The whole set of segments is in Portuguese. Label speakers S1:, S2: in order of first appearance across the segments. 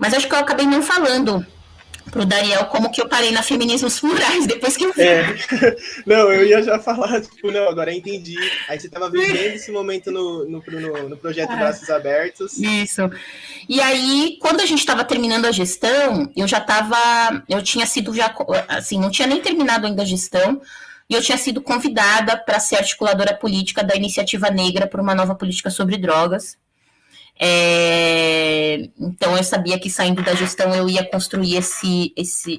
S1: Mas acho que eu acabei não falando pro Dariel como que eu parei na Feminismos Plurais, depois que eu vi.
S2: Não, eu ia já falar, tipo, não, agora eu entendi. Aí você estava vivendo esse momento no projeto Braços Abertos.
S1: Isso. E aí, quando a gente estava terminando a gestão, eu tinha sido já, assim, não tinha nem terminado ainda a gestão, e eu tinha sido convidada para ser articuladora política da Iniciativa Negra por uma nova política sobre drogas. Então eu sabia que saindo da gestão eu ia construir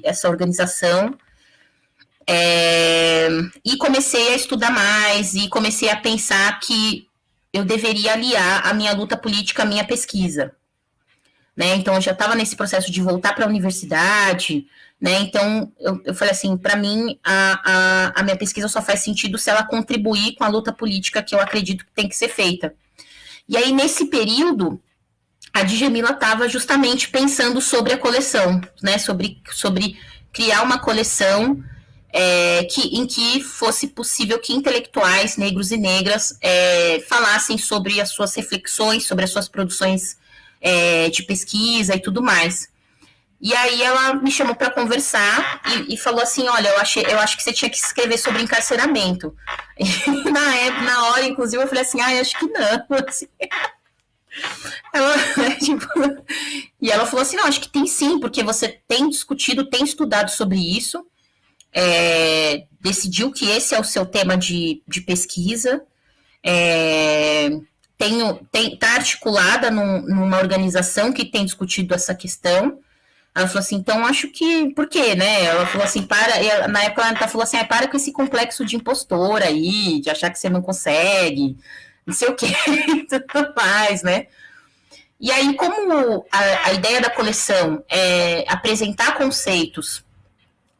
S1: essa organização. E comecei a estudar mais e comecei a pensar que eu deveria aliar a minha luta política à minha pesquisa. Né? Então eu já estava nesse processo de voltar para a universidade, né? Então eu falei assim, para mim a minha pesquisa só faz sentido se ela contribuir com a luta política que eu acredito que tem que ser feita. E aí nesse período a Djamila estava justamente pensando sobre a coleção, né? Sobre criar uma coleção em que fosse possível que intelectuais negros e negras falassem sobre as suas reflexões, sobre as suas produções de pesquisa e tudo mais. E aí ela me chamou para conversar e falou assim, olha, eu acho que você tinha que escrever sobre encarceramento. E na hora, inclusive, eu falei assim, acho que não. Assim. E ela falou assim, não, acho que tem sim, porque você tem discutido, tem estudado sobre isso, decidiu que esse é o seu tema de pesquisa, está articulada numa organização que tem discutido essa questão. Ela falou assim, então acho que, por quê, né? Ela falou assim, na época ela falou assim, para com esse complexo de impostora aí, de achar que você não consegue, não sei o que, tudo mais, né? E aí, como a ideia da coleção é apresentar conceitos,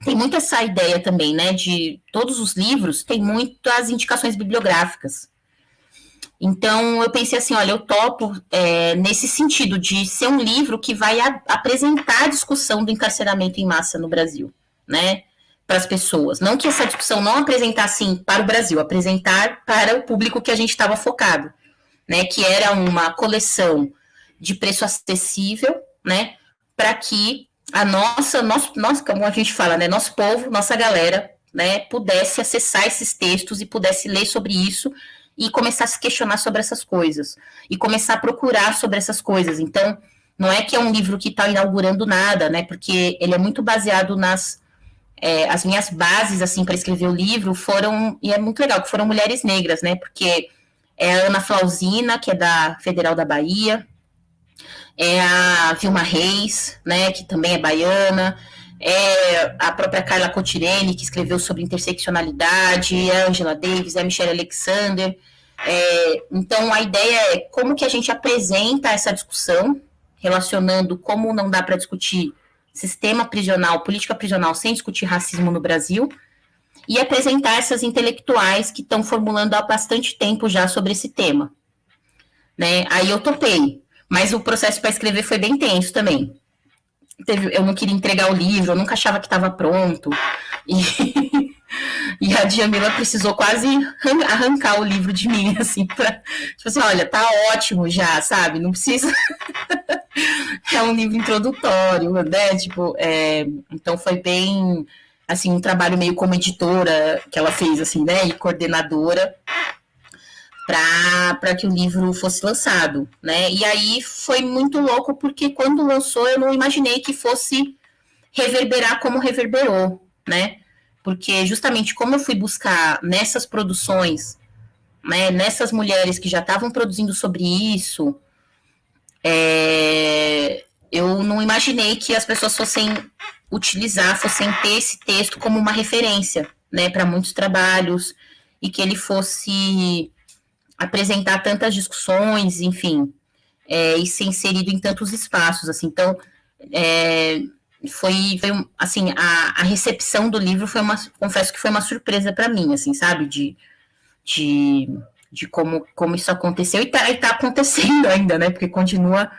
S1: tem muito essa ideia também, né, de todos os livros, tem muitas indicações bibliográficas. Então, eu pensei assim, olha, eu topo nesse sentido de ser um livro que vai apresentar a discussão do encarceramento em massa no Brasil, né, para as pessoas. Não que essa discussão não apresentar, assim, para o Brasil, apresentar para o público que a gente estava focado, né, que era uma coleção de preço acessível, né, para que nós, como a gente fala, né, nosso povo, nossa galera, né, pudesse acessar esses textos e pudesse ler sobre isso e começar a se questionar sobre essas coisas, e começar a procurar sobre essas coisas. Então, não é que é um livro que está inaugurando nada, né, porque ele é muito baseado as minhas bases, assim, para escrever o livro foram, e é muito legal, que foram mulheres negras, né, porque é a Ana Flausina, que é da Federal da Bahia, é a Vilma Reis, né, que também é baiana, a própria Carla Cotirene, que escreveu sobre interseccionalidade, a Angela Davis, a Michelle Alexander. Então, a ideia é como que a gente apresenta essa discussão, relacionando como não dá para discutir sistema prisional, política prisional, sem discutir racismo no Brasil, e apresentar essas intelectuais que estão formulando há bastante tempo já sobre esse tema. Né? Aí eu topei, mas o processo para escrever foi bem tenso também. Eu não queria entregar o livro, eu nunca achava que estava pronto, e a Djamila precisou quase arrancar o livro de mim, assim, tipo assim, olha, tá ótimo já, sabe, não precisa... É um livro introdutório, né, tipo, então foi bem, assim, um trabalho meio como editora que ela fez, assim, né, e coordenadora, para que o livro fosse lançado, né? E aí foi muito louco, porque quando lançou eu não imaginei que fosse reverberar como reverberou, né? Porque justamente como eu fui buscar nessas produções, né, nessas mulheres que já estavam produzindo sobre isso, eu não imaginei que as pessoas fossem ter esse texto como uma referência, né, para muitos trabalhos, e que ele fosse apresentar tantas discussões, enfim, e ser inserido em tantos espaços, assim. Então, foi assim, a recepção do livro confesso que foi uma surpresa para mim, assim, sabe, de como isso aconteceu, e tá acontecendo ainda, né, porque continua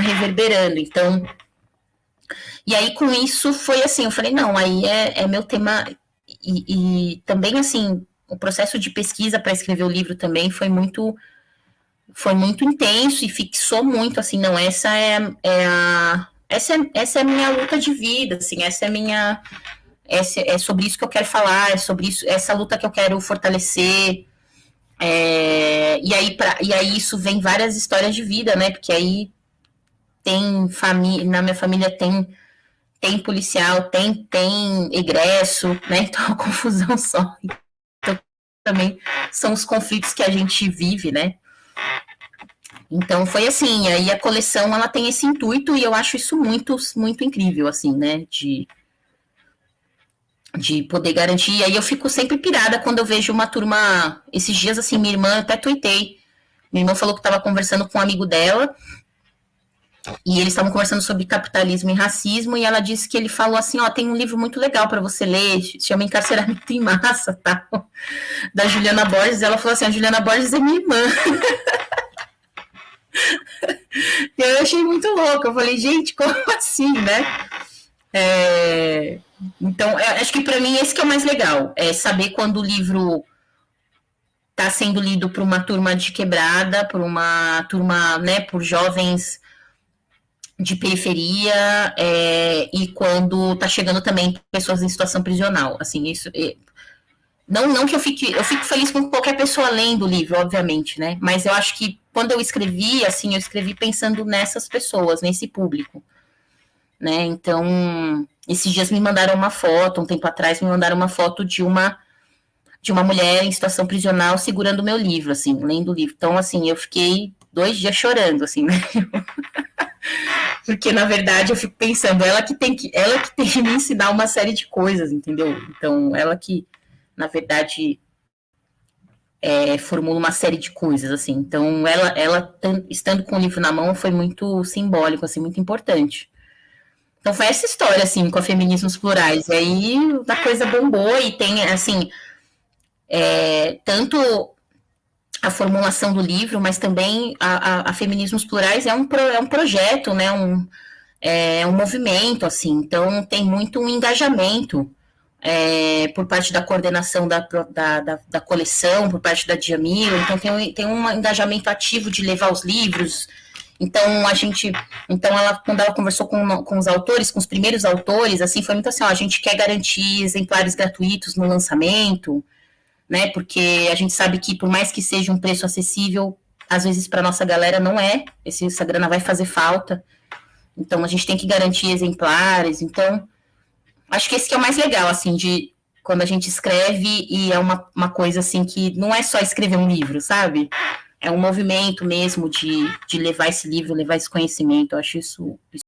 S1: reverberando. Então, e aí com isso foi assim, eu falei, não, aí é meu tema, e também, assim, o processo de pesquisa para escrever o livro também foi muito foi muito intenso e fixou muito, assim, não, essa é a minha luta de vida, assim, é sobre isso que eu quero falar, é sobre isso, essa luta que eu quero fortalecer. E aí isso vem várias histórias de vida, né? Porque aí tem família, na minha família tem policial, tem egresso, né? Então a confusão só. Então também são os conflitos que a gente vive, né? Então foi assim, aí a coleção ela tem esse intuito e eu acho isso muito, muito incrível, assim, né? De poder garantir. E aí eu fico sempre pirada quando eu vejo uma turma. Esses dias, assim, minha irmã, até tuitei. Minha irmã falou que estava conversando com um amigo dela e eles estavam conversando sobre capitalismo e racismo. E ela disse que ele falou assim: Ó, tem um livro muito legal para você ler, chama Encarceramento em Massa, tá? Da Juliana Borges. Ela falou assim: a Juliana Borges é minha irmã. E eu achei muito louco. Eu falei: gente, como assim, né? Então, acho que para mim esse que é o mais legal, é saber quando o livro está sendo lido por uma turma de quebrada, por uma turma, né, por jovens de periferia, e quando está chegando também pessoas em situação prisional, assim, isso... Não que eu fico feliz com qualquer pessoa lendo o livro, obviamente, né, mas eu acho que quando eu escrevi, assim, eu escrevi pensando nessas pessoas, nesse público, né, então... Esses dias me mandaram uma foto, um tempo atrás me mandaram uma foto de uma mulher em situação prisional segurando o meu livro, assim, lendo o livro. Então, assim, eu fiquei 2 dias chorando, assim, né? Porque, na verdade, eu fico pensando, ela que tem que me ensinar uma série de coisas, entendeu? Então, ela que, na verdade, formula uma série de coisas, assim. Então, ela estando com o livro na mão foi muito simbólico, assim, muito importante. Então foi essa história, assim, com a Feminismos Plurais. E aí a coisa bombou e tem, assim, tanto a formulação do livro, mas também a Feminismos Plurais é um projeto, né, um movimento, assim. Então tem muito um engajamento por parte da coordenação da coleção, por parte da Djamila. Então tem um engajamento ativo de levar os livros. Então, quando ela conversou com os autores, com os primeiros autores, assim, foi muito assim, ó, a gente quer garantir exemplares gratuitos no lançamento, né, porque a gente sabe que por mais que seja um preço acessível, às vezes para nossa galera não é, essa grana vai fazer falta, então a gente tem que garantir exemplares. Então, acho que esse que é o mais legal, assim, de quando a gente escreve e é uma coisa, assim, que não é só escrever um livro, sabe? É um movimento mesmo de levar esse livro, levar esse conhecimento. Eu acho isso